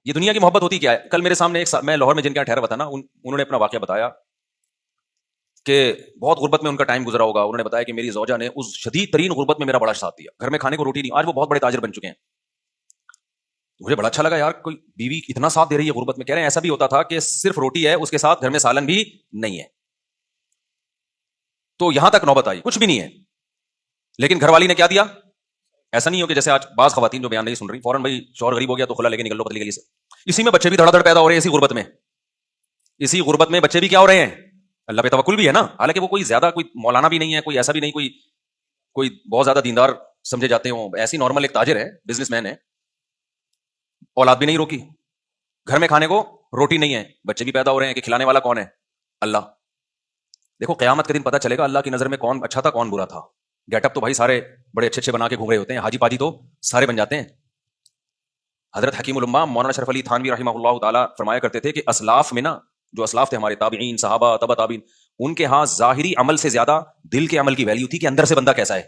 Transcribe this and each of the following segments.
یہ دنیا کی محبت ہوتی کیا ہے؟ کل میرے سامنے میں لاہور میں جن کے یہاں ٹھہرا ہوا تھا نا، انہوں نے اپنا واقعہ بتایا کہ بہت غربت میں ان کا ٹائم گزرا ہوگا. انہوں نے بتایا کہ میری زوجہ نے اس شدید ترین غربت میں میرا بڑا ساتھ دیا، گھر میں کھانے کو روٹی نہیں. آج وہ بہت بڑے تاجر بن چکے ہیں. مجھے بڑا اچھا لگا یار، کوئی بیوی اتنا ساتھ دے رہی ہے غربت میں. کہہ رہے ہیں ایسا بھی ہوتا تھا کہ صرف روٹی ہے، اس کے ساتھ گھر میں سالن بھی نہیں ہے. تو یہاں تک نوبت آئی، کچھ بھی نہیں ہے، لیکن گھر والی نے کیا دیا. ایسا نہیں ہو کہ جیسے آج بعض خواتین جو بیان نہیں سن رہی، فوراً بھائی شوہر غریب ہو گیا تو خلا لے کے نکل لو پتلی گلی سے. اسی میں بچے بھی دھڑا دھڑ پیدا ہو رہے ہیں، اسی غربت میں بچے بھی کیا ہو رہے ہیں. اللہ پہ توکل بھی ہے نا، حالانکہ وہ کوئی زیادہ کوئی مولانا بھی نہیں ہے، کوئی ایسا بھی نہیں، کوئی بہت زیادہ دیندار سمجھے جاتے ہوں. ایسی نارمل ایک تاجر ہے، بزنس مین ہے، اولاد بھی نہیں روکی، گھر میں کھانے کو روٹی نہیں ہے، بچے بھی پیدا ہو رہے ہیں کہ کھلانے والا کون ہے؟ اللہ. دیکھو قیامت کے دن پتہ چلے گا اللہ کی نظر میں کون اچھا تھا کون برا تھا. گیٹ اپ تو بھائی سارے بڑے اچھے بنا کے گھوم رہے ہوتے ہیں، حاجی پاجی تو سارے بن جاتے ہیں. حضرت حکیم الامہ مولانا اشرف علی تھانوی رحمہ اللہ تعالیٰ فرمایا کرتے تھے کہ اسلاف میں نا، جو اسلاف تھے ہمارے تابعین، صحابہ، تبع تابعین، ان کے ہاں ظاہری عمل سے زیادہ دل کے عمل کی ویلیو تھی کہ اندر سے بندہ کیسا ہے،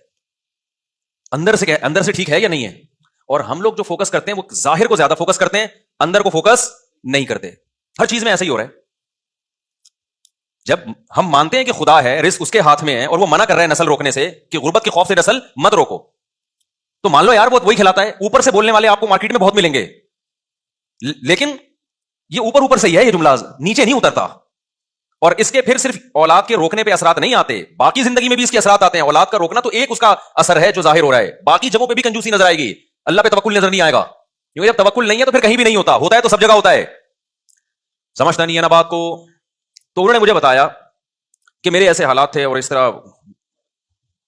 اندر سے ٹھیک ہے یا نہیں ہے. اور ہم لوگ جو فوکس کرتے ہیں وہ ظاہر کو زیادہ فوکس کرتے ہیں، اندر کو فوکس نہیں کرتے. ہر چیز میں ایسا ہی ہو رہا ہے. جب ہم مانتے ہیں کہ خدا ہے، رزق اس کے ہاتھ میں ہے، اور وہ منع کر رہے ہیں نسل روکنے سے کہ غربت کے خوف سے نسل مت روکو، تو مان لو یار وہ وہی کھلاتا ہے. اوپر سے بولنے والے آپ کو مارکیٹ میں بہت ملیں گے، لیکن یہ اوپر سے ہی ہے، یہ جملہ نیچے نہیں اترتا. اور اس کے پھر صرف اولاد کے روکنے پہ اثرات نہیں آتے، باقی زندگی میں بھی اس کے اثرات آتے ہیں. اولاد کا روکنا تو ایک اس کا اثر ہے جو ظاہر ہو رہا ہے، باقی جگہوں پہ بھی کنجوسی نظر آئے گی، اللہ پہ توکل نظر نہیں آئے گا. کیونکہ جب توکل نہیں ہے تو پھر کہیں بھی نہیں ہوتا ہے تو سب جگہ ہوتا ہے. سمجھتا نہیں ہے نا بات کو. تو انہوں نے مجھے بتایا کہ میرے ایسے حالات تھے اور اس طرح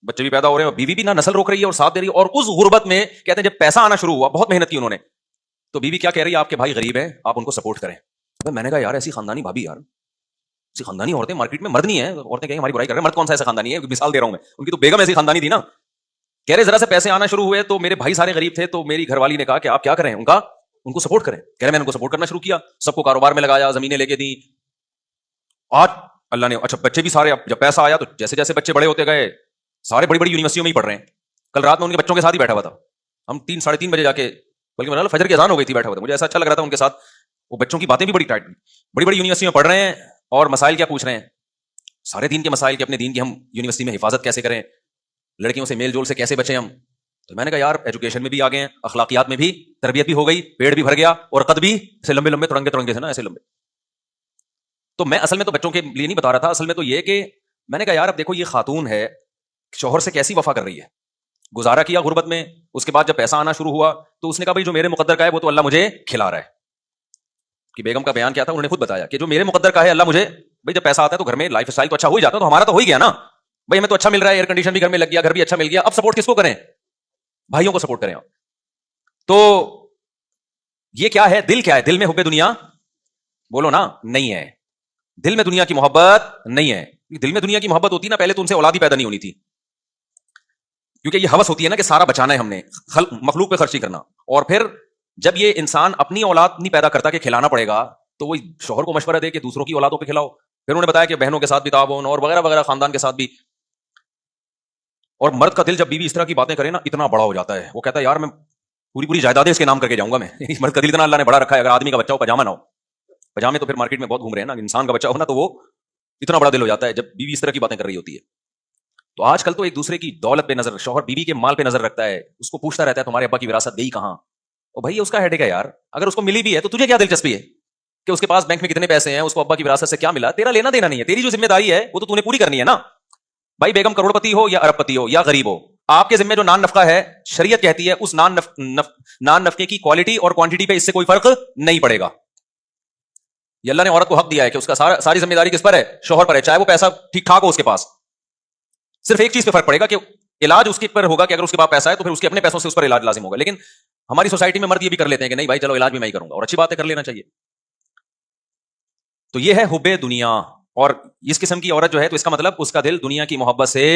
بچے بھی پیدا ہو رہے ہیں اور بیوی بھی نہ نسل روک رہی ہے اور ساتھ دے رہی ہے. اور اس غربت میں کہتے ہیں جب پیسہ آنا شروع ہوا، بہت محنت کی انہوں نے، تو بیوی کیا کہہ رہی ہے، آپ کے بھائی غریب ہیں، آپ ان کو سپورٹ کریں. میں نے کہا یار ایسی خاندانی بھابی، یار ایسی خاندانی عورتیں مارکیٹ میں مرد نہیں ہیں. عورتیں کہیں ہماری برائی کر رہے ہیں، مرد کون سا ایسا خاندانی ہے؟ مثال دے رہا ہوں میں، ان کی تو بیگم ایسی خاندانی تھی نا. کہہ رہے ذرا سے پیسے آنا شروع ہوئے تو میرے بھائی سارے غریب تھے، تو میری گھر والی نے کہا کہ آپ کیا کریں، ان کو سپورٹ کریں. کہہ رہے میں نے ان کو سپورٹ کرنا شروع کیا، سب کو کاروبار میں لگایا، زمینیں لے کے دی. آج اللہ نے اچھا بچے بھی سارے، جب پیسہ آیا تو جیسے جیسے بچے بڑے ہوتے گئے سارے بڑی بڑی یونیورسٹیوں میں ہی پڑھ رہے ہیں. کل رات میں ان کے بچوں کے ساتھ ہی بیٹھا ہوا تھا، ہم 3-3:30 بجے جا کے، بلکہ فجر کی اذان ہو گئی تھی، بیٹھا ہوا تھا. مجھے ایسا اچھا لگ رہا تھا ان کے ساتھ. وہ بچوں کی باتیں بھی بڑی ٹائٹ، بڑی بڑی یونیورسٹیوں میں پڑھ رہے ہیں اور مسائل کیا پوچھ رہے ہیں، سارے دین کے مسائل کہ اپنے دین کی ہم یونیورسٹی میں حفاظت کیسے کریں، لڑکیوں سے میل جول سے کیسے بچیں ہم. تو میں نے کہا یار ایجوکیشن میں بھی آگے ہیں، اخلاقیات میں بھی تربیت بھی ہو گئی، پیڑ بھی بھر گیا اور قد بھی ایسے لمبے لمبے ترنگے سے نا ایسے لمبے. تو میں اصل میں تو بچوں کے لیے نہیں بتا رہا تھا، اصل میں تو یہ کہ میں نے کہا یار اب دیکھو یہ خاتون ہے، شوہر سے کیسی وفا کر رہی ہے. گزارا کیا غربت میں، اس کے بعد جب پیسہ آنا شروع ہوا تو اس نے کہا بھائی جو میرے مقدر کا ہے وہ تو اللہ مجھے کھلا رہا ہے. کہ بیگم کا بیان کیا تھا، انہوں نے خود بتایا کہ جو میرے مقدر کا ہے اللہ مجھے، بھائی جب پیسہ آتا ہے تو گھر میں لائف اسٹائل تو اچھا ہو ہی جاتا، تو ہمارا تو ہو ہی گیا نا بھائی، ہمیں تو اچھا مل رہا ہے، ایئر کنڈیشن بھی گھر میں لگ گیا، گھر بھی اچھا مل گیا. اب سپورٹ کس کو کریں؟ بھائیوں کو سپورٹ کریں. تو یہ کیا ہے، دل کیا ہے؟ دل میں حب دنیا بولو نا نہیں ہے، دل میں دنیا کی محبت نہیں ہے. دل میں دنیا کی محبت ہوتی نا پہلے تو ان سے اولاد ہی پیدا نہیں ہونی تھی، کیونکہ یہ ہوس ہوتی ہے نا کہ سارا بچانا ہے ہم نے، مخلوق پہ خرچ نہیں کرنا. اور پھر جب یہ انسان اپنی اولاد نہیں پیدا کرتا کہ کھلانا پڑے گا تو وہ شوہر کو مشورہ دے کہ دوسروں کی اولادوں پہ کھلاؤ. پھر انہوں نے بتایا کہ بہنوں کے ساتھ بھی تعاون اور وغیرہ وغیرہ، خاندان کے ساتھ بھی. اور مرد کا دل جب بیوی اس طرح کی باتیں کرے نا اتنا بڑا ہو جاتا ہے، وہ کہتا ہے یار میں پوری جائیدادیں اس کے نام کر کے جاؤں گا. میں مرد کا دل اتنا اللہ نے بڑا رکھا ہے. اگر آدمی کا بچہ ہو پجامہ نہ ہو، پجامے تو پھر مارکیٹ میں بہت گھوم رہے ہیں نا، انسان کا بچہ ہو نا تو وہ اتنا بڑا دل ہو جاتا ہے جب بیوی اس طرح کی باتیں کر رہی ہوتی ہے. تو آج کل تو ایک دوسرے کی دولت پہ نظر، شوہر بیوی کے مال پہ نظر رکھتا ہے، اس کو پوچھتا رہتا ہے تمہارے ابا کی وراثت گئی کہاں. اور بھائی اس کا ہیڈک ہے یار، اگر اس کو ملی بھی ہے تو تجھے کیا دلچسپی ہے کہ اس کے پاس بینک میں کتنے پیسے ہیں، اس کو ابا کی وراثت سے کیا ملا، تیرا لینا دینا نہیں ہے. تیری جو ذمہ داری ہے وہ تو نے پوری کرنی ہے نا. بھائی بیگم کروڑ پتی ہو یا ارب پتی ہو یا غریب ہو، آپ کے ذمہ جو نان نفقہ ہے شریعت کہتی ہے اس نان نفقے کی کوالٹی اور کوانٹٹی پہ اس سے کوئی فرق نہیں پڑے گا. یہ اللہ نے عورت کو حق دیا ہے کہ اس کا ساری ذمہ داری کس پر ہے؟ شوہر پر ہے، چاہے وہ پیسہ ٹھیک ٹھاک ہو اس کے پاس. صرف ایک چیز پہ فرق پڑے گا کہ علاج اس کے پر ہوگا کہ اگر اس کے پاس پیسہ ہے تو پھر اس کے اپنے پیسوں سے اس پر علاج لازم ہوگا. لیکن ہماری سوسائٹی میں مرد یہ بھی کر لیتے ہیں کہ نہیں بھائی چلو علاج بھی میں ہی کروں گا، اور اچھی بات ہے کر لینا چاہیے. تو یہ ہے حب دنیا. اور اس قسم کی عورت جو ہے تو اس کا مطلب اس کا دل دنیا کی محبت سے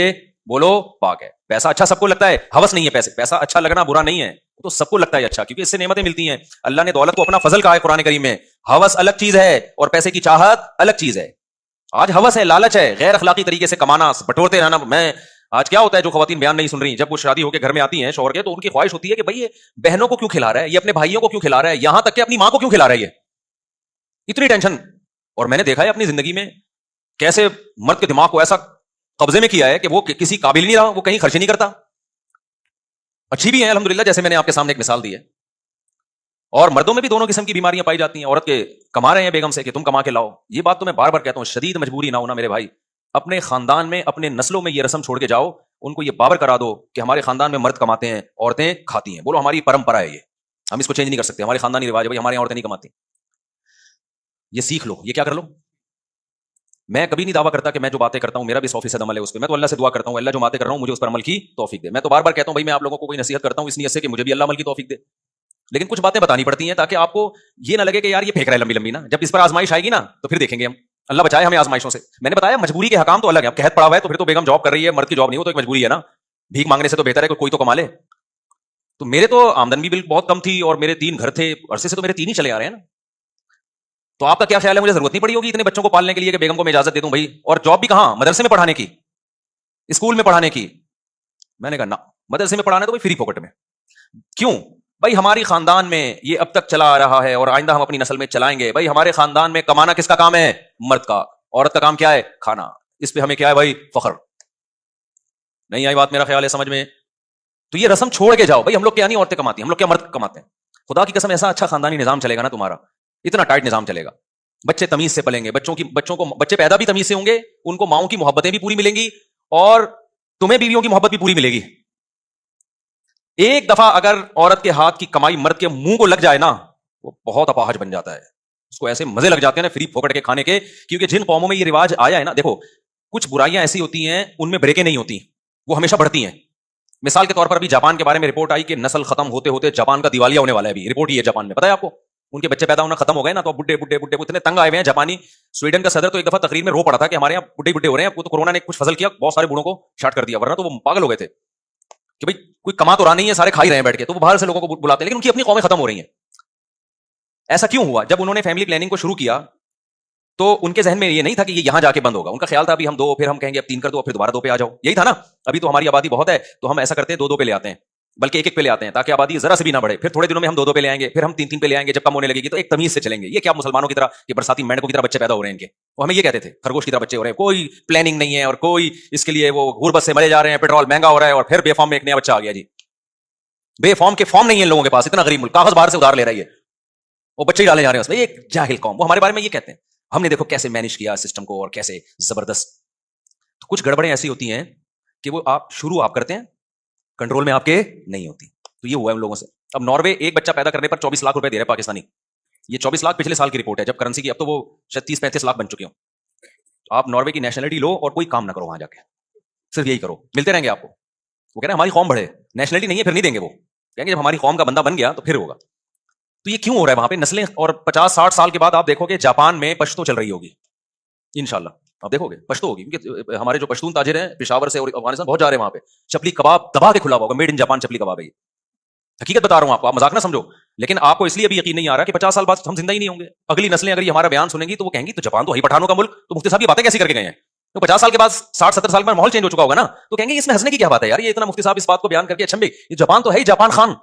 بولو پاک ہے. پیسہ اچھا سب کو لگتا ہے، ہوس نہیں ہے. پیسہ اچھا لگنا برا نہیں ہے، تو سب کو لگتا ہے اچھا، کیونکہ اس سے نعمتیں ملتی ہیں. اللہ نے دولت کو اپنا فضل کہا ہے قرآن کریم میں. ہوس الگ چیز ہے اور پیسے کی چاہت الگ چیز ہے. آج ہوس ہے، لالچ ہے، غیر اخلاقی طریقے سے کمانا، بٹورتے رہنا. میں آج کیا ہوتا ہے جو خواتین بیان نہیں سن رہی، جب وہ شادی ہو کے گھر میں آتی ہیں شوہر کے، تو ان کی خواہش ہوتی ہے کہ بھائی یہ بہنوں کو کیوں کھلا رہا ہے، یہ اپنے بھائیوں کو کیوں کھلا رہا ہے، یہاں تک کہ اپنی ماں کو کیوں کھلا رہا ہے، یہ اتنی ٹینشن. اور میں نے دیکھا ہے اپنی زندگی میں کیسے مرد کے دماغ کو ایسا قبضے میں کیا ہے کہ وہ کسی قابل نہیں رہا، وہ کہیں خرچ نہیں کرتا. اچھی بھی ہیں الحمدللہ، جیسے میں نے آپ کے سامنے ایک مثال دی ہے. اور مردوں میں بھی دونوں قسم کی بیماریاں پائی جاتی ہیں. عورت کے کما رہے ہیں بیگم سے کہ تم کما کے لاؤ. یہ بات تو میں بار بار کہتا ہوں، شدید مجبوری نہ ہونا میرے بھائی. اپنے خاندان میں اپنے نسلوں میں یہ رسم چھوڑ کے جاؤ، ان کو یہ بابر کرا دو کہ ہمارے خاندان میں مرد کماتے ہیں، عورتیں کھاتی ہیں. بولو ہماری پرمپرا ہے، یہ ہم اس کو چینج نہیں کر سکتے، ہمارے خاندانی رواج ہے بھائی، ہمارے عورتیں نہیں کماتی. یہ سیکھ لو، یہ کیا کر لو. میں کبھی نہیں دعویٰ کرتا کہ میں جو باتیں کرتا ہوں میرا بھی 100% عمل ہے اس پہ. میں تو اللہ سے دعا کرتا ہوں اللہ جو باتیں کر رہا ہوں مجھے اس پر عمل کی توفیق دے. میں تو بار بار کہتا ہوں بھائی میں آپ لوگوں کو کوئی نصیحت کرتا ہوں اس نیت سے کہ مجھے بھی اللہ عمل کی توفیق دے. لیکن کچھ باتیں بتانی پڑتی ہیں تاکہ آپ کو یہ نہ لگے کہ یار یہ پھینک رہا ہے لمبی لمبی نا. جب اس پر آزمائش آئے گی نا تو پھر دیکھیں گے ہم. اللہ بچائے ہمیں آزمائشوں سے. میں نے بتایا مجبوری کے حکام تو الگ ہے. اب قحط پڑا ہوا ہے تو پھر تو بیگم جاب کر رہی ہے، مرد کی جاب نہیں ہو تو ایک مجبوری ہے نا. بھیک مانگنے سے تو بہتر ہے کہ کوئی تو کما لے. تو میرے تو آمدن بھی بہت کم تھی اور میرے 3 گھر تھے، عرصے سے تو میرے 3 ہی چلے آ رہے ہیں نا. تو آپ کا کیا خیال ہے مجھے ضرورت نہیں پڑی ہوگی اتنے بچوں کو پالنے کے لیے کہ بیگم کو میں اجازت دے دوں بھائی؟ اور جاب بھی کہاں، مدرسے میں پڑھانے کی، اسکول میں پڑھانے کی. میں نے کہا نا، مدرسے میں پڑھانا تو فری پاکٹ میں. کیوں بھائی؟ ہماری خاندان میں یہ اب تک چلا آ رہا ہے اور آئندہ ہم اپنی نسل میں چلائیں گے. بھائی ہمارے خاندان میں کمانا کس کا کام ہے؟ مرد کا. عورت کا کام کیا ہے؟ کھانا. اس پہ ہمیں کیا ہے بھائی؟ فخر. نہیں آئی بات میرا خیال ہے سمجھ میں؟ تو یہ رسم چھوڑ کے جاؤ بھائی. ہم لوگ کیا نہیں عورتیں کماتی ہیں، ہم لوگ کیا مرد کماتے ہیں. خدا کی قسم ایسا اچھا خاندانی نظام چلے گا نا تمہارا، اتنا ٹائٹ نظام چلے گا. بچے تمیز سے پلیں گے، بچے پیدا بھی تمیز سے ہوں گے، ان کو ماؤں کی محبتیں بھی پوری ملیں گی اور تمہیں بیویوں کی محبت بھی پوری ملے گی. ایک دفعہ اگر عورت کے ہاتھ کی کمائی مرد کے منہ کو لگ جائے نا، وہ بہت اپاہج بن جاتا ہے. اس کو ایسے مزے لگ جاتے ہیں نا فری پھوکٹ کے کھانے کے. کیونکہ جن قوموں میں یہ رواج آیا ہے نا، دیکھو کچھ برائیاں ایسی ہوتی ہیں ان میں بریکیں نہیں ہوتی، وہ ہمیشہ بڑھتی ہیں. مثال کے طور پر ابھی جاپان کے بارے میں رپورٹ آئی کہ نسل ختم ہوتے ہوتے جاپان کا دیوالیہ ہونے والا ہے. ابھی رپورٹ ہی ہے جاپان میں، پتہ ہے آپ کو؟ ان کے بچے پیدا ہونا ختم ہو گئے نا، تو بڈھے بڈھے بڈھے اتنے تنگ آئے ہوئے ہیں جاپانی. سویڈن کا صدر تو ایک دفعہ تقریر میں رو پڑا تھا کہ ہمارے یہاں بڈھے بڈھے ہو رہے ہیں. وہ تو کورونا نے کچھ فضل کیا، بہت سارے بوڑھوں کو شارٹ کر دیا، ورنہ تو وہ پاگل ہو گئے تھے کہ بھائی کوئی کما تو رہا نہیں ہے، سارے کھا ہی رہے ہیں بیٹھ کے. تو وہ باہر سے لوگوں کو بلاتے ہیں، لیکن ان کی اپنی قومیں ختم ہو رہی ہیں. ایسا کیوں ہوا؟ جب انہوں نے فیملی پلاننگ کو شروع کیا تو ان کے ذہن میں یہ نہیں تھا کہ یہ یہاں جا کے بند ہوگا. ان کا خیال تھا ابھی ہم 2، پھر ہم کہیں گے اب 3 کر دو، پھر دوبارہ 2 پہ آ جاؤ. یہی تھا نا. ابھی تو ہماری آبادی بہت ہے تو ہم ایسا کرتے ہیں 2 پہ لے آتے ہیں، بلکہ 1 پہ لے آتے ہیں تاکہ آبادی ذرا سے بھی نہ بڑھے. پھر تھوڑے دنوں میں ہم 2 پہ لے آئیں گے، پھر ہم 3 پہ لے آئیں گے. جب کم ہونے لگے گی تو ایک تمیز سے چلیں گے. یہ کیا مسلمانوں کی طرح کہ برساتی مینڈکوں کی طرح بچے پیدا ہو رہے ہیں ان کے؟ وہ ہمیں یہ کہتے تھے خرگوش کی طرح بچے ہو رہے ہیں، کوئی پلاننگ نہیں ہے اور کوئی اس کے لیے وہ غربت سے مرے جا رہے ہیں، پیٹرول مہنگا ہو رہا ہے اور پھر بے فارم میں ایک نیا بچہ آ گیا. جی بے فارم کے فارم نہیں ہے ان لوگوں کے پاس، اتنا غریب ملک، کاغذ باہر سے ادھار لے رہی ہے، وہ بچے ہی ڈالے جا رہے ہیں اس میں. ایک جاہل قوم. وہ ہمارے بارے میں یہ کہتے ہیں. ہم نے دیکھو کیسے مینج کیا سسٹم کو اور کیسے زبردست. تو کچھ گڑبڑیں ایسی ہوتی ہیں کہ وہ شروع آپ کرتے ہیں، کنٹرول میں آپ کے نہیں ہوتی. تو یہ ہوا ہے ان لوگوں سے. اب ناروے ایک بچہ پیدا کرنے پر 24 لاکھ روپے دے رہے ہیں پاکستانی. یہ 24 لاکھ پچھلے سال کی رپورٹ ہے جب کرنسی کی، اب تو وہ 36-35 لاکھ بن چکے ہوں. آپ ناروے کی نیشنلٹی لو اور کوئی کام نہ کرو وہاں جا کے، صرف یہی کرو، ملتے رہیں گے آپ کو. وہ کہہ رہے ہیں ہماری قوم بڑھے، نیشنلٹی نہیں ہے پھر نہیں دیں گے. وہ کہیں گے جب ہماری قوم کا بندہ بن گیا تو پھر ہوگا. تو یہ کیوں ہو رہا ہے وہاں پہ نسلیں؟ اور 50-60 سال کے بعد آپ دیکھو کہ جاپان میں پشتو چل رہی ہوگی انشاءاللہ. آپ دیکھو گے پشتو ہوگی، کیونکہ ہمارے جو پشتون تاجر ہیں پشاور سے اور افغانستان بہت جا رہے ہیں وہاں پہ. چپلی کباب دبا کے کھلا ہوگا، میڈ ان جاپان چپلی کباب ہے. یہ حقیقت بتا رہا ہوں آپ کو، آپ مذاق نہ سمجھو. لیکن آپ کو اس لیے بھی یقین نہیں آ رہا کہ 50 سال بعد ہم زندہ ہی نہیں ہوں گے. اگلی نسلیں اگر یہ ہمارا بیان سنیں گی تو وہ کہیں گی تو جاپان تو ہی پٹھانوں کا ملک، تو مفتی صاحب یہ باتیں کیسی کر کے گئے ہیں؟ تو 50 سال کے بعد 60-70 سال میں ماحول چینج ہو چکا ہوگا نا. تو کہیں گے اس میں ہنسنے کی کیا بات ہے یار، یہ اتنا مفتی صاحب اس بات کو بیان کر کے اچھا یہ جاپان تو ہے ہی، جاپان خان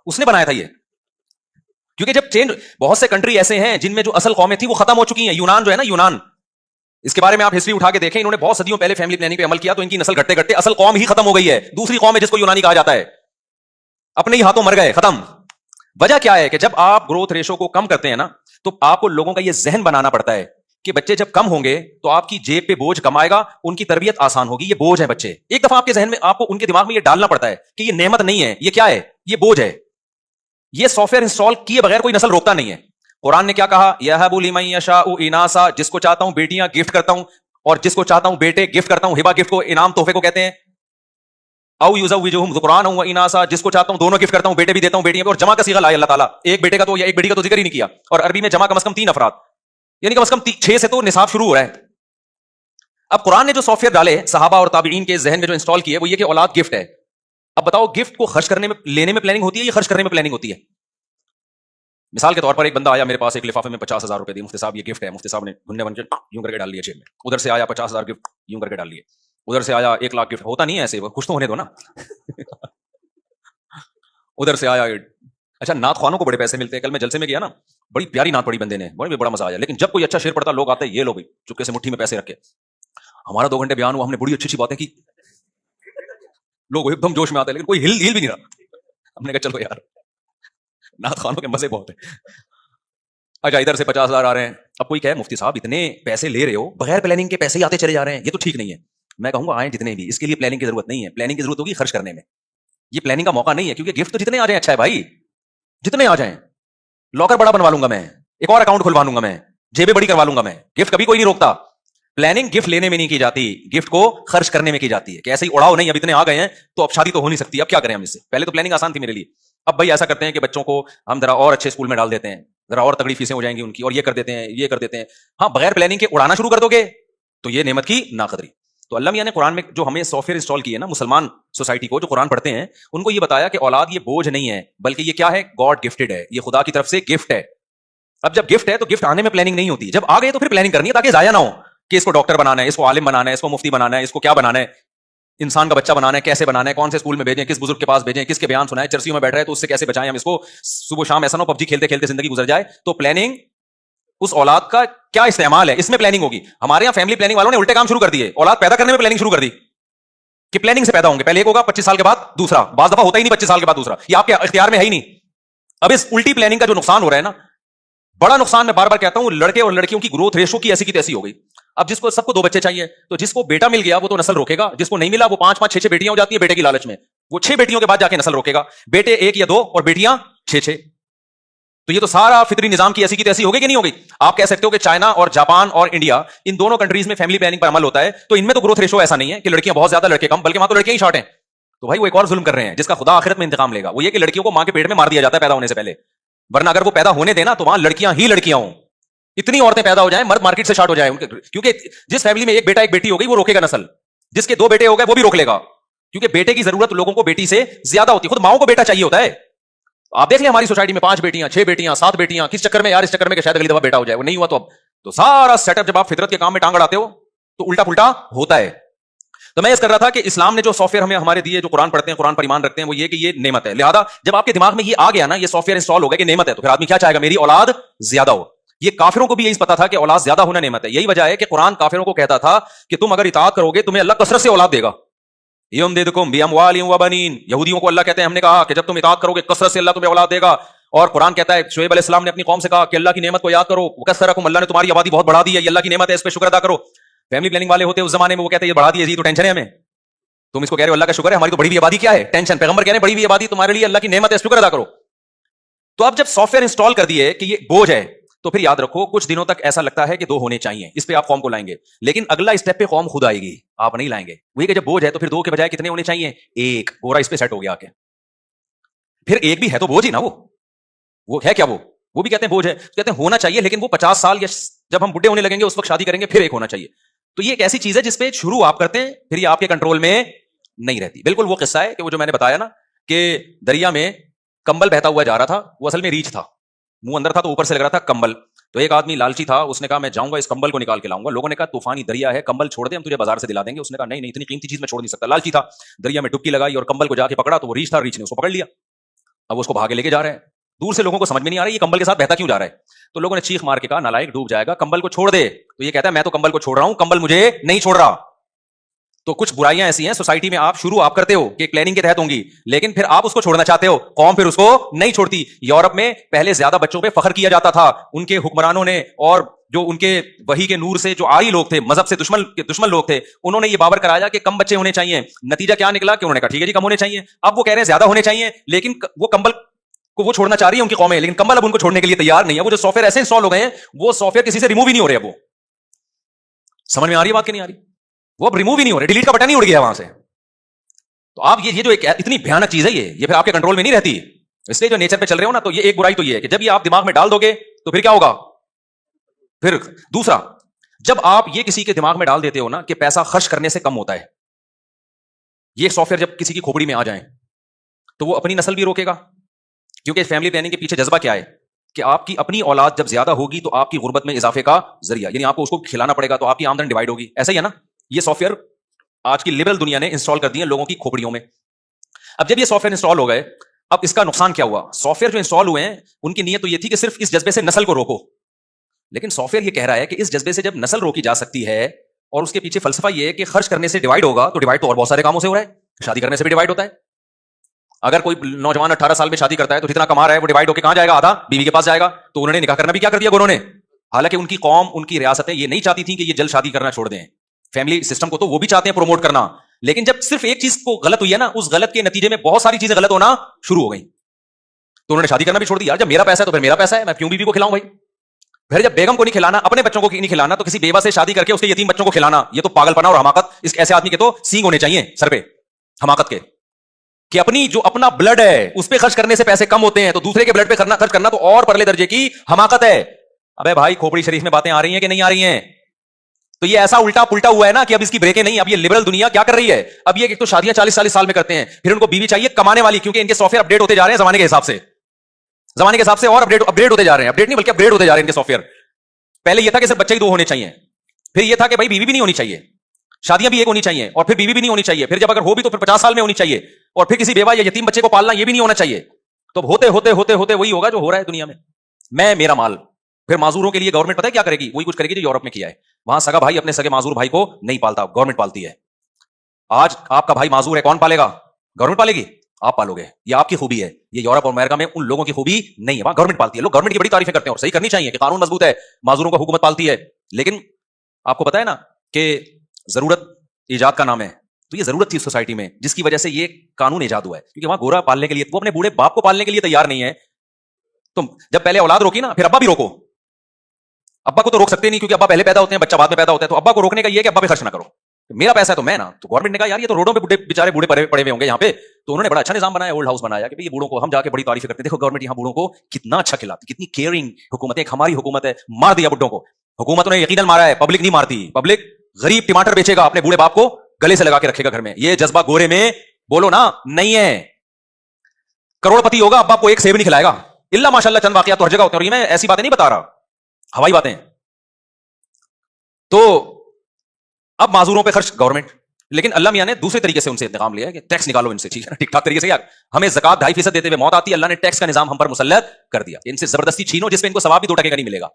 اس نے بنایا تھا یہ. کیونکہ جب چینج، بہت سے کنٹری ایسے ہیں جن میں جو اصل قومیں تھیں وہ ختم ہو چکی ہیں. یونان جو ہے نا، یونان، اس کے بارے میں آپ ہسٹری اٹھا کے دیکھیں، انہوں نے بہت صدیوں پہلے فیملی پلاننگ پہ عمل کیا تو ان کی نسل گھٹتے گھٹتے اصل قوم ہی ختم ہو گئی ہے. دوسری قوم ہے جس کو یونانی کہا جاتا ہے، اپنے ہی ہاتھوں مر گئے، ختم. وجہ کیا ہے کہ جب آپ گروتھ ریشو کو کم کرتے ہیں نا تو آپ کو لوگوں کا یہ ذہن بنانا پڑتا ہے کہ بچے جب کم ہوں گے تو آپ کی جیب پہ بوجھ کم آئے گا، ان کی تربیت آسان ہوگی. یہ بوجھ ہے بچے. ایک دفعہ آپ کے ذہن میں، آپ کو ان کے دماغ میں یہ ڈالنا پڑتا ہے کہ یہ نعمت نہیں ہے، یہ کیا ہے؟ یہ بوجھ ہے. یہ سافٹ ویئر انسٹال کیے بغیر کوئی نسل روکتا نہیں ہے. قرآن نے کیا کہا؟ یَهَبُ لِمَن یَشَاءُ اناسا، جس کو چاہتا ہوں بیٹیاں گفٹ کرتا ہوں اور جس کو چاہتا ہوں بیٹے گفٹ کرتا ہوں. ہبا گفٹ کو، انعام تحفے کو کہتے ہیں. او یزوجہم ذکرانا و اناسا، جس کو چاہتا ہوں دونوں گفٹ کرتا ہوں، بیٹے بھی دیتا ہوں بیٹیاں بھی. اور جمع کا صیغہ لایا اللہ تعالیٰ، ایک بیٹے کا تو یا ایک بیٹی کا تو ذکر ہی نہیں کیا. اور عربی میں جمع کم از کم 3 افراد، یعنی کم از کم 6 سے تو نصاب شروع ہو رہا ہے. اب قرآن نے جو سافٹ ویئر ڈالے صحابہ اور تابعین کے ذہن میں جو انسٹال کیے وہ یہ کہ اولاد گفٹ ہے. اب بتاؤ گفٹ کو خرچ کرنے میں، لینے میں پلاننگ ہوتی ہے یا خرچ کرنے میں پلاننگ ہوتی ہے؟ مثال کے طور پر ایک بندہ آیا میرے پاس، ایک لفافے میں 50,000 روپے دی، مفتی صاحب یہ گفٹ ہے. مفتی صاحب نے گھننے بن کے یوں کر کے ڈال لیے جیب میں. ادھر سے آیا 50,000 گفٹ یوں کر کے ڈال لیے. ادھر سے آیا 1 لاکھ گفٹ, ہوتا نہیں ہے ایسے, کچھ تو ہونے دو نا. ادھر سے آیا, اچھا نعت خوانوں کو بڑے پیسے ملتے ہیں. کل میں جلسے میں گیا نا, بڑی پیاری نعت پڑی بندے نے, بڑا مزہ آیا. لیکن جب کوئی اچھا شعر پڑتا لوگ آتے ہیں, یہ لو بھائی چپکے سے مٹھی میں پیسے رکھے. ہمارا 2 گھنٹے بیان ہوا, ہم نے بڑی اچھی باتیں کی, لوگ ایک دم جوش میں آتے ہیں, لیکن کوئی ہل بھی نہیں رہا. ہم نے کہا چلو یار نعت خوانوں کے مزے بہت ہیں. اچھا ادھر سے 50,000 آ رہے ہیں. اب کوئی کہے مفتی صاحب اتنے پیسے لے رہے ہو, بغیر پلاننگ کے پیسے ہی آتے چلے جا رہے ہیں, یہ تو ٹھیک نہیں ہے. میں کہوں گا آئیں جتنے بھی, اس کے لیے پلاننگ کی ضرورت نہیں ہے. پلاننگ کی ضرورت ہوگی خرچ کرنے میں. یہ پلاننگ کا موقع نہیں ہے, کیونکہ گفٹ تو جتنے آ جائیں اچھا ہے بھائی, جتنے آ جائیں. لاکر بڑا بنوا لوں گا میں, ایک اور اکاؤنٹ کھلوا لوں گا میں, جیبیں بڑی کروا لوں گا میں. گفٹ کبھی کوئی نہیں روکتا. پلاننگ گفٹ لینے میں نہیں کی جاتی, گفٹ کو خرچ کرنے میں کی جاتی ہے. کہ ایسے ہی اڑاؤ نہیں, اب اتنے آ گئے ہیں تو اب شادی تو ہو نہیں سکتی, اب کیا کریں ہم اس سے. پہلے تو پلاننگ آسان تھی میرے لیے. اب بھائی ایسا کرتے ہیں کہ بچوں کو ہم ذرا اور اچھے اسکول میں ڈال دیتے ہیں, ذرا اور تگڑی فیسیں ہو جائیں گی ان کی, اور یہ کر دیتے ہیں, یہ کر دیتے ہیں. ہاں بغیر پلاننگ کے اڑانا شروع کر دو گے تو یہ نعمت کی ناقدری. تو اللہ میاں نے قرآن میں جو ہمیں سافٹ ویئر انسٹال کیے نا, مسلمان سوسائٹی کو جو قرآن پڑھتے ہیں, ان کو یہ بتایا کہ اولاد یہ بوجھ نہیں ہے, بلکہ یہ کیا ہے, گاڈ گفٹڈ ہے, یہ خدا کی طرف سے گفٹ ہے. اب جب گفٹ ہے تو گفٹ آنے میں پلاننگ نہیں ہوتی, جب آ گئے تو پھر پلاننگ کرنی ہے تاکہ ضائع نہ ہو. کہ اس کو ڈاکٹر بنانا ہے, اس کو عالم بنانا ہے, اس کو مفتی بنانا ہے, اس کو کیا بنانا ہے, انسان کا بچہ بنانا ہے, کیسے بنانا ہے, کون سے اسکول میں بھیجیں, کس بزرگ کے پاس بھیجیں, کس کے بیان سنائیں, چرسیوں میں بیٹھ رہے ہیں تو اس سے کیسے بچائیں ہم اس کو, صبح شام ایسا نہ پب جی کھیلتے کھیلتے زندگی گزر جائے. تو پلاننگ اس اولاد کا کیا استعمال ہے, اس میں پلاننگ ہوگی. ہمارے یہاں فیملی پلاننگ والوں نے الٹے کام شروع کر دیے, اولاد پیدا کرنے میں پلاننگ شروع کر دی کہ پلاننگ سے پیدا ہوں گے, پہلے ایک ہوگا 25 سال کے بعد دوسرا, بعض دفعہ ہوتا ہی نہیں 25 سال کے بعد دوسرا, یہ آپ کے اختیار میں ہے ہی نہیں. اب اس الٹی پلاننگ کا جو نقصان ہو رہا ہے نا, بڑا نقصان, میں بار بار کہتا ہوں, لڑکے اور لڑکیوں کی گروتھ ریشو کی ایسی کی تیسی ہو گئی. اب جس کو سب کو 2 بچے چاہیے, تو جس کو بیٹا مل گیا وہ تو نسل روکے گا, جس کو نہیں ملا وہ 5-5 6 بیٹیاں ہو جاتی ہیں بیٹے کی لالچ میں, وہ 6 بیٹیوں کے بعد جا کے نسل روکے گا. بیٹے 1 یا 2 اور بیٹیاں 6. تو یہ تو سارا فطری نظام کی ایسی کی تیسی ہو گئی کہ نہیں ہو گئی. آپ کہہ سکتے ہو کہ چائنا اور جاپان اور انڈیا, ان دونوں کنٹریز میں فیملی پلاننگ پر عمل ہوتا ہے, تو ان میں تو گروتھ ریشو ایسا نہیں ہے کہ لڑکیاں بہت زیادہ لڑکے کم, بلکہ وہاں تو لڑکیاں ہی شارٹ ہیں. تو بھائی وہ ایک اور ظلم کر رہے ہیں جس کا خدا آخرت میں انتقام لے گا. وہ یہ کہ لڑکیوں کو ماں کے پیٹ میں مار دیا جاتا ہے پیدا ہونے سے پہلے, ورنہ اگر وہ پیدا ہونے دینا تو وہاں لڑکیاں ہی لڑکیاں ہوں, اتنی عورتیں پیدا ہو جائیں, مرد مارکیٹ سے شارٹ ہو جائے. کیونکہ جس فیملی میں ایک بیٹا ایک بیٹی ہو گئی وہ روکے گا نسل, جس کے 2 بیٹے ہو گئے وہ بھی روک لے گا, کیونکہ بیٹے کی ضرورت لوگوں کو بیٹی سے زیادہ ہوتی ہے. خود ماؤں کو بیٹا چاہیے ہوتا ہے. آپ دیکھ لیں ہماری سوسائٹی میں 5 بیٹیاں 6 بیٹیاں 7 بیٹیاں, کس چکر میں یار, اس چکر میں کہ شاید اگلی دفعہ بیٹا ہو جائے, وہ نہیں ہوا تو اب تو سارا سیٹ اپ جب آپ فطرت کے کام میں ٹانگ اڑاتے ہو تو الٹا پلٹا ہوتا ہے. تو میں اس کر رہا تھا کہ اسلام نے جو سافٹ ویئر ہمیں ہمارے دیے, جو قرآن پڑھتے ہیں, قرآن پر ایمان رکھتے ہیں, وہ یہ کہ یہ نعمت ہے. لہذا جب آپ کے دماغ میں یہ آ گیا نا, یہ سافٹ ویئر انسٹال ہو گیا کہ نعمت ہے, تو پھر آدمی کیا چاہے گا, میری اولاد زیادہ ہو. یہ کافروں کو بھی یہی پتا تھا کہ اولاد زیادہ ہونا نعمت ہے. یہی وجہ ہے کہ قرآن کافروں کو کہتا تھا کہ تم اگر اطاعت کرو گے تمہیں اللہ کثرت سے اولاد دے گا. یمددکم باموال وبنین, یہودیوں کو اللہ کہتے ہیں ہم نے کہا کہ جب تم اطاعت کرو گے کثرت سے اللہ تمہیں اولاد دے گا. اور قرآن کہتا ہے, شعیب علیہ السلام نے اپنی قوم سے کہا کہ اللہ کی نعمت کو یاد کرو, وکثرکم, اللہ نے تمہاری آبادی بہت بڑھا دی ہے, یہ اللہ کی نعمت ہے, اس پہ شکر ادا کرو. فیملی پلاننگ والے ہوتے اس زمانے میں, وہ کہتے ہیں یہ بڑھا دی ہے جی, تو ٹینشن ہے ہمیں. تم اس کو کہہ رہے ہو اللہ کا شکر ہے, ہماری تو بڑی ہوئی آبادی کیا ہے, ٹینشن. پیغمبر کہہ رہے ہیں بڑی ہوئی آبادی تمہارے لیے اللہ کی نعمت ہے, شکر ادا کرو. تو اب جب سافٹ ویئر انسٹال کر دیے کہ یہ بوجھ ہے, تو پھر یاد رکھو کچھ دنوں تک ایسا لگتا ہے کہ 2 ہونے چاہیے, اس پہ آپ قوم کو لائیں گے, لیکن اگلا اسٹیپ پہ قوم خود آئے گی, آپ نہیں لائیں گے. وہی کہ جب بوجھ ہے تو پھر 2 کے بجائے کتنے ہونے چاہیے, 1. گورا اس پہ سیٹ ہو گیا آ کے. پھر 1 بھی ہے تو بوجھ ہی نا, وہ ہے کیا, وہ بھی کہتے ہیں بوجھ ہے, کہتے ہیں ہونا چاہیے, لیکن وہ 50 سال یا جب ہم بڈھے ہونے لگیں گے اس وقت شادی کریں گے, پھر 1 ہونا چاہیے. تو یہ ایک ایسی چیز ہے جس پہ شروع آپ کرتے ہیں, پھر یہ آپ کے کنٹرول میں نہیں رہتی. بالکل وہ قصہ ہے کہ وہ جو میں نے بتایا نا کہ دریا میں کمبل بہتا ہوا جا رہا تھا, وہ اصل میں ریچھ تھا, منہ اندر تھا تو اوپر سے لگ رہا تھا کمبل. تو ایک آدمی لالچی تھا, اس نے کہا میں جاؤں گا اس کمبل کو نکال کے لاؤں گا. لوگوں نے کہا طوفانی دریا ہے, کمبل چھوڑ دے, ہم تجھے بازار سے دلا دیں گے. اس نے کہا نہیں, اتنی قیمتی چیز میں چھوڑ نہیں سکتا. لالچی تھا, دریا میں ڈبکی لگائی اور کمبل کو جا کے پکڑا, تو وہ ریچھ تھا, ریچھ نے اس کو پکڑ لیا. اب اس کو بھاگے لے کے جا رہے ہیں. دور سے لوگوں کو سمجھ میں نہیں آ رہا یہ کمبل کے ساتھ بہتا کیوں جا رہا ہے. تو لوگوں نے چیخ مار کے کہا نالائق ڈوب جائے گا, کمبل کو چھوڑ دے. تو یہ کہتا ہے میں تو کمبل کو چھوڑ رہا ہوں, کمبل مجھے نہیں چھوڑ رہا. تو کچھ برائیاں ایسی ہیں سوسائٹی میں, آپ شروع آپ کرتے ہو کہ پلاننگ کے تحت ہوں گی, لیکن پھر آپ اس کو چھوڑنا چاہتے ہو, قوم پھر اس کو نہیں چھوڑتی. یورپ میں پہلے زیادہ بچوں پہ فخر کیا جاتا تھا ان کے حکمرانوں نے, اور جو ان کے وحی کے نور سے جو آری لوگ تھے, مذہب سے دشمن لوگ تھے, انہوں نے یہ باور کرایا کہ کم بچے ہونے چاہیے. نتیجہ کیا نکلا کہ انہوں نے کہا ٹھیک ہے جی کم ہونے چاہیے. اب وہ کہہ رہے ہیں زیادہ ہونے چاہیے, لیکن وہ کمبل کو وہ چھوڑنا چاہ رہی ہے ان کی قومیں, لیکن کمبل اب ان کو چھوڑنے کے لیے تیار نہیں ہے. وہ جو سافٹ ویئر ایسے انسٹال ہو گئے ہیں, وہ سافٹ ویئر کسی سے ریموو ہی نہیں ہو رہے. اب وہ سمجھ میں آ رہی ہے بات کہ نہیں آ رہی, وہ اب ریموو ہی نہیں ہو رہے, ڈیلیٹ کا بٹن ہی اڑ گیا وہاں سے. تو آپ یہ جو ایک اتنی بھیانک چیز ہے, یہ پھر آپ کے کنٹرول میں نہیں رہتی. اس لیے جو نیچر پہ چل رہے ہو نا, تو یہ ایک برائی تو یہ ہے کہ جب یہ آپ دماغ میں ڈال دو گے تو پھر کیا ہوگا. پھر دوسرا, جب آپ یہ کسی کے دماغ میں ڈال دیتے ہو نا کہ پیسہ خرچ کرنے سے کم ہوتا ہے, یہ سافٹ ویئر جب کسی کی کھوپڑی میں آ جائیں تو وہ اپنی نسل بھی روکے گا. کیونکہ فیملی پلاننگ کے پیچھے جذبہ کیا ہے کہ آپ کی اپنی اولاد جب زیادہ ہوگی تو آپ کی غربت میں اضافے کا ذریعہ, یعنی آپ کو اس کو کھلانا پڑے گا تو آپ کی آمدن ڈیوائڈ ہوگی. ایسا ہی ہے نا, یہ سافٹ ویئر آج کی لبرل دنیا نے انسٹال کر دی ہیں لوگوں کی کھوپڑیوں میں. اب جب یہ سافٹ ویئر انسٹال ہو گئے, اب اس کا نقصان کیا ہوا؟ سافٹ ویئر جو انسٹال ہوئے ہیں ان کی نیت تو یہ تھی کہ صرف اس جذبے سے نسل کو روکو, لیکن سافٹ ویئر یہ کہہ رہا ہے کہ اس جذبے سے جب نسل روکی جا سکتی ہے, اور اس کے پیچھے فلسفہ یہ ہے کہ خرچ کرنے سے ڈیوائڈ ہوگا, تو ڈیوائڈ تو اور بہت سارے کاموں سے ہو رہا ہے, شادی کرنے سے بھی ڈیوائڈ ہوتا ہے. اگر کوئی نوجوان 18 سال میں شادی کرتا ہے تو جتنا کما رہا ہے وہ ڈیوائڈ ہو کے کہاں جائے گا؟ آدھا بیوی کے پاس جائے گا. تو انہوں نے نکاح کرنا بھی کیا کر دیا گوروں نے, حالانکہ ان کی قوم, ان کی ریاستیں یہ نہیں چاہتی تھیں کہ یہ جلد شادی کرنا چھوڑ دیں. فیملی سسٹم کو تو وہ بھی چاہتے ہیں پروموٹ کرنا, لیکن جب صرف ایک چیز کو غلط ہوئی ہے نا, اس غلط کے نتیجے میں بہت ساری چیزیں غلط ہونا شروع ہو گئی. تو انہوں نے شادی کرنا بھی چھوڑ دیا. جب میرا پیسہ ہے تو پھر میرا پیسہ ہے, میں کیوں بیوی کو کھلاؤں بھائی؟ پھر جب بیگم کو نہیں کھلانا, اپنے بچوں کو نہیں کھلانا, تو کسی بیوہ سے شادی کر کے اس کے یتیم بچوں کو کھلانا, یہ تو پاگل پنا اور حماقت. اس ایسے آدمی کے تو سینگ ہونے چاہیے سر پہ حماقت کے, کہ اپنی جو اپنا بلڈ ہے اس پہ خرچ کرنے سے پیسے کم ہوتے ہیں, تو دوسرے کے بلڈ پہ خرچ کرنا تو اور پرلے درجے کی حماقت ہے. ابے بھائی کھوپڑی شریف میں باتیں آ رہی ہیں کہ نہیں آ رہی ہیں؟ تو یہ ایسا الٹا پلٹا ہوا ہے نا کہ اب اس کی بریکیں نہیں. اب یہ لبرل دنیا کیا کر رہی ہے, اب یہ ایک تو شادیاں 40 سال میں کرتے ہیں, پھر ان کو بیوی چاہیے کمانے والی, کیونکہ ان کے سافٹ ویئر اپڈیٹ ہوتے جا رہے ہیں زمانے کے حساب سے, اور اپڈیٹ ہوتے جا رہے ہیں, اپڈیٹ نہیں بلکہ اپگریڈ ہوتے جا رہے ہیں ان کے سافٹ ویئر. پہلے یہ تھا کہ صرف بچے ہی 2 ہونے چاہیے, پھر یہ تھا کہ بھائی بیوی بھی نہیں ہونی چاہیے, شادیاں بھی ایک ہونی چاہیے, اور پھر بیوی بھی نہیں ہونی چاہیے, پھر جب اگر ہو بھی تو پھر 50 سال میں ہونی چاہیے, اور پھر کسی بیوہ یا یتیم بچے کو پالنا یہ بھی نہیں ہونا چاہیے. تو ہوتے ہوتے ہوتے ہوتے وہی ہوگا جو ہو رہا ہے دنیا میں میرا مال. پھر معذوروں کے لیے گورنمنٹ پتہ ہے کیا کرے گی؟ وہی کچھ کرے گی جو یورپ میں کیا ہے. وہاں سگا بھائی اپنے سگے معذور بھائی کو نہیں پالتا, گورنمنٹ پالتی ہے. آج آپ کا بھائی معذور ہے, کون پالے گا؟ گورنمنٹ پالے گی, آپ پالو گے. یہ آپ کی خوبی ہے. یہ یورپ اور امریکہ میں ان لوگوں کی خوبی نہیں ہے, وہاں گورنمنٹ پالتی ہے. لوگ گورنمنٹ کی بڑی تعریفیں کرتے ہیں, اور صحیح کرنی چاہیے کہ قانون مضبوط ہے, معذوروں کو حکومت پالتی ہے. لیکن آپ کو پتا ہے نا کہ ضرورت ایجاد کا نام ہے. تو یہ ضرورت تھی سوسائٹی میں جس کی وجہ سے یہ قانون ایجاد ہوا ہے, کیونکہ وہاں گورا پالنے کے لیے, وہ اپنے بوڑھے باپ کو پالنے کے لیے تیار نہیں ہے. تم جب پہلے اولاد روکی نا, پھر ابا بھی روکو. ابا کو تو روک سکتے نہیں کیونکہ ابا پہلے پیدا ہوتے ہیں, بچہ بعد میں پیدا ہوتا ہے. تو ابا کو روکنے کا یہ کہ ابا پہ خرچ نہ کرو, میرا پیسہ ہے تو میں نا. تو گورنمنٹ نے کہا یار یہ تو روڈوں پہ بیچارے بوڑھے پڑے ہوئے ہوں گے یہاں پہ, تو انہوں نے بڑا اچھا نظام بنایا, اولڈ ہاؤس بنایا, کہ یہ بوڑھوں کو ہم جا کے بڑی تعریف کرتے ہیں, دیکھو گورنمنٹ یہاں بوڑھوں کو کتنا اچھا کھلاتی, کتنی کیئرنگ حکومت ہے. ایک ہماری حکومت ہے, مار دیا بڈھوں کو. حکومتوں نے یقیناً مارا ہے, پبلک نہیں مارتی. پبلک غریب ٹماٹر بیچے گا, اپنے بوڑھے باپ کو گلے سے لگا کے رکھے گا گھر میں. یہ جذبہ گورے میں بولو نا نہیں ہے. کروڑ پتی ہوگا, ابا کو ایک سیب نہیں کھلائے گا, الا ماشاءاللہ چند واقعات تو ہر جگہ ہوتے ہیں. اور یہ میں ایسی باتیں نہیں بتا رہا, ہوائی باتیں. تو اب معذوروں پہ خرچ گورنمنٹ, لیکن اللہ میاں نے دوسرے طریقے سے ان سے انتقام لیا ہے کہ ٹیکس نکالو ان سے, ٹھیک ہے, ٹھیک ٹھاک طریقے سے. یار ہمیں زکات 2.5% دیتے ہوئے موت آتی ہے, اللہ نے ٹیکس کا نظام ہم پر مسلط کر دیا. ان سے زبردستی چھینو جس پہ ان کو ثواب بھی 2% کا نہیں ملے گا,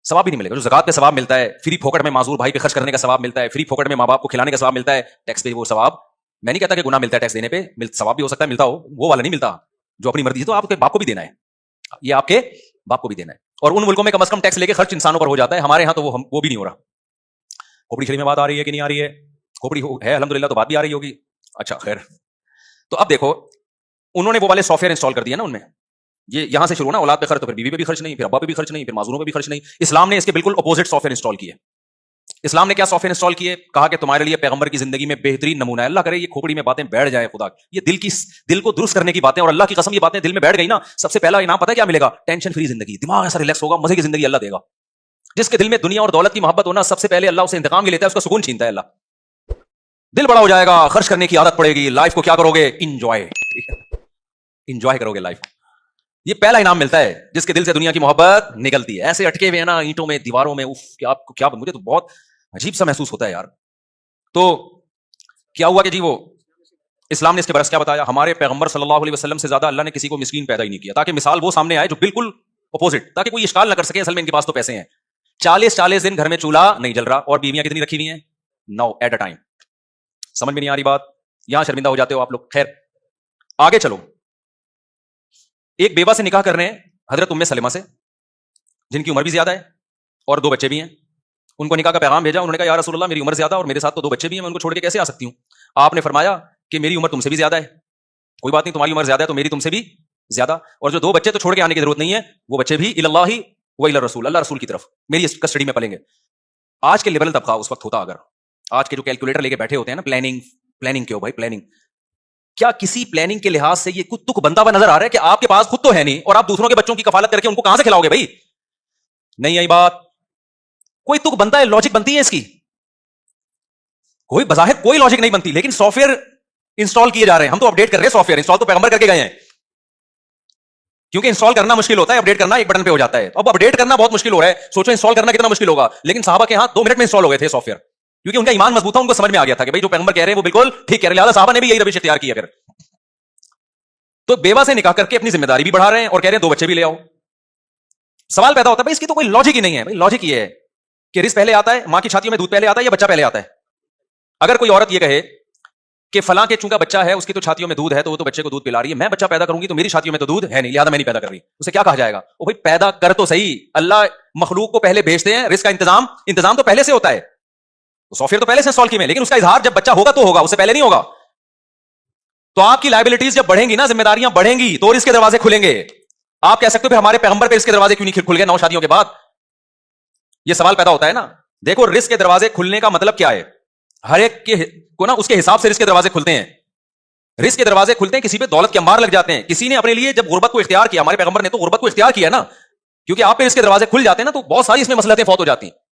ثواب بھی نہیں ملے گا. جو زکات پہ ثواب ملتا ہے, فری پھوکٹ میں معذور بھائی پہ خرچ کرنے کا ثواب ملتا ہے, فری پھوکٹ میں ماں باپ کو کھلانے کا ثواب ملتا ہے, ٹیکس پہ وہ ثواب, میں نہیں کہتا کہ گناہ ملتا ہے ٹیکس دینے پہ, ثواب بھی ہو سکتا ہے ملتا ہو, وہ والا نہیں ملتا جو اپنی مرضی سے. تو آپ کے باپ کو بھی دینا ہے, یہ آپ کے باپ کو بھی دینا ہے. اور ان ملکوں میں کم از کم ٹیکس لے کے خرچ انسانوں پر ہو جاتا ہے, ہمارے یہاں تو وہ بھی نہیں ہو رہا. کھوپڑی شریف میں بات آ رہی ہے کہ نہیں آ رہی ہے؟ کھوپڑی ہے الحمدللہ, تو بات بھی آ رہی ہوگی. اچھا خیر. تو اب دیکھو انہوں نے وہ والے سافٹ ویئر انسٹال کر دیا نا ان میں, یہ یہاں سے شروع نا, اولاد پہ خرچ, تو پھر بیوی پہ بھی خرچ نہیں, پھر ابا پہ بھی خرچ نہیں, پھر معذوروں پہ بھی خرچ نہیں. اسلام نے اس کے بالکل اپوزٹ سافٹ ویئر انسٹال کیے. اسلام نے کیا سافٹ ویئر انسٹال کیے؟ کہا کہ تمہارے لیے پیغمبر کی زندگی میں بہترین نمونہ ہے. اللہ کرے یہ کھوپڑی میں باتیں بیٹھ جائیں, خدا یہ دل کو درست کرنے کی باتیں, اور اللہ کی قسم یہ باتیں دل میں بیٹھ گئی نا, سب سے پہلا انعام پتہ ہے کیا ملے گا؟ ٹینشن فری زندگی, دماغ ایسا ریلیکس ہوگا, مزے کی زندگی اللہ دے گا. جس کے دل میں دنیا اور دولت کی محبت ہونا, سب سے پہلے اللہ اسے انتقام بھی لیتا ہے, اس کا سکون چھینتا ہے اللہ. دل بڑا ہو جائے گا, خرچ کرنے کی عادت پڑے گی, لائف کو کیا کرو گے؟ انجوائے کرو گے لائف. یہ پہلا انعام ملتا ہے جس کے دل سے دنیا کی محبت نکلتی ہے. ایسے اٹکے ہوئے نا اینٹوں میں, دیواروں میں, کیا مجھے تو بہت عجیب سا محسوس ہوتا ہے یار. تو کیا ہوا کہ جی وہ اسلام نے اس کے برعکس کیا بتایا؟ ہمارے پیغمبر صلی اللہ علیہ وسلم سے زیادہ اللہ نے کسی کو مسکین پیدا ہی نہیں کیا, تاکہ مثال وہ سامنے آئے جو بالکل اپوزٹ, تاکہ کوئی اشکال نہ کر سکے اصل میں ان کے پاس تو پیسے ہیں. 40 دن گھر میں چولہا نہیں جل رہا, اور بیویاں کتنی رکھی ہوئی ہیں؟ 9 ایٹ اے ٹائم. سمجھ میں نہیں آ رہی بات؟ یہاں شرمندہ ہو جاتے ہو آپ لوگ. خیر آگے چلو. ایک بیوہ سے نکاح کر رہے ہیں حضرت ام سلمہ سے, جن کی عمر بھی زیادہ ہے اور 2 بچے بھی ہیں. ان کو نکاح کا پیغام بھیجا, انہوں نے کہا یا رسول اللہ میری عمر زیادہ اور میرے ساتھ تو 2 بچے بھی ہیں, میں ان کو چھوڑ کے کیسے آ سکتی ہوں؟ آپ نے فرمایا کہ میری عمر تم سے بھی زیادہ ہے, کوئی بات نہیں, تمہاری عمر زیادہ ہے تو میری تم سے بھی زیادہ, اور جو 2 بچے تو چھوڑ کے آنے کی ضرورت نہیں ہے, وہ بچے بھی اللہ و الی الرسول, اللہ رسول کی طرف میری کسٹڈی میں پلیں گے. آج کے لبرل طبقہ اس وقت ہوتا, اگر آج کے جو کیلکولیٹر لے کے بیٹھے ہوتے ہیں نا, پلاننگ کیوں بھائی پلاننگ, کیا کسی پلاننگ کے لحاظ سے یہ کچھ تک بندہ ہوا نظر آ رہا ہے کہ آپ کے پاس خود تو ہے نہیں, اور آپ دوسروں کے بچوں کی کفالت کر کے ان کو کہاں سے کھلاؤ گے بھائی؟ نہیں آئی بات. کوئی تک بنتا ہے, لاجک بنتی ہے اس کی؟ کوئی بظاہر کوئی لاجک نہیں بنتی, لیکن سافٹ ویئر انسٹال کیے جا رہے ہیں. ہم تو اپڈیٹ کر رہے ہیں سافٹ ویئر, انسٹال تو پیغمبر کر کے گئے ہیں, کیونکہ انسٹال کرنا مشکل ہوتا ہے, اپڈیٹ کرنا ایک بٹن پہ ہو جاتا ہے. اب اپڈیٹ کرنا بہت مشکل ہو رہا ہے, سوچو انسٹال کرنا کتنا مشکل ہوگا, لیکن صحابہ کے ہاں 2 منٹ میں انسٹال ہو گئے تھے سافٹ ویئر. کیونکہ ان کا ایمان مضبوط تھا, ان کو سمجھ میں آ گیا تھا کہ بھائی جو پیغمبر کہہ رہے ہیں وہ بالکل ٹھیک کہہ رہے ہیں, لہٰذا صحابہ نے بھی یہی روش اختیار کیا. پھر تو بیوہ سے نکاح کر کے اپنی ذمہ داری بھی بڑھا رہے ہیں اور کہہ رہے ہیں 2 بچے بھی لے آؤ. سوال پیدا ہوتا ہے بھائی اس کی تو کوئی لاجک ہی نہیں ہے. بھائی لاجک یہ ہے کہ رزق پہلے آتا ہے, ماں کی چھاتیوں میں دودھ پہلے آتا ہے یا بچہ پہلے آتا ہے؟ اگر کوئی عورت یہ کہے کہ فلاں کے چونکہ بچہ ہے اس کی تو چھاتیوں میں دودھ ہے تو وہ تو بچے کو دودھ پلا رہی ہے, میں بچہ پیدا کروں گی تو میری چھاتیوں میں تو دودھ ہے نہیں, لہٰذا میں نہیں پیدا کر رہی, اسے کیا کہا جائے گا؟ وہ بھائی پیدا کر تو صحیح, اللہ مخلوق کو پہلے بھیجتے ہیں, رزق کا انتظام تو پہلے سے ہوتا ہے, سافٹ ویئر تو پہلے سے انسٹال کی میں, لیکن اس کا اظہار جب بچہ ہوگا تو ہوگا, اس سے پہلے نہیں ہوگا. تو آپ کی لائبلٹیز جب بڑھیں گی نا, ذمہ داریاں بڑھیں گی تو رزق کے دروازے کھلیں گے. آپ کہہ سکتے ہو ہمارے پیغمبر پہ رزق کے دروازے کیوں نہیں کھل گئے 9 شادیوں کے بعد؟ یہ سوال پیدا ہوتا ہے نا. دیکھو رزق کے دروازے کھلنے کا مطلب کیا ہے؟ ہر ایک کو نا اس کے حساب سے رزق کے دروازے کھلتے ہیں. رزق کے دروازے کھلتے ہیں, کسی پہ دولت کے انبار لگ جاتے ہیں, کسی نے اپنے لیے جب غربت کو اختیار کیا, ہمارے پیغمبر نے تو غربت کو اختیار کیا نا, کیونکہ آپ پہ رزق کے دروازے کھل جاتے ہیں نا تو بہت ساری اس میں مصلحتیں فوت ہو جاتی ہیں.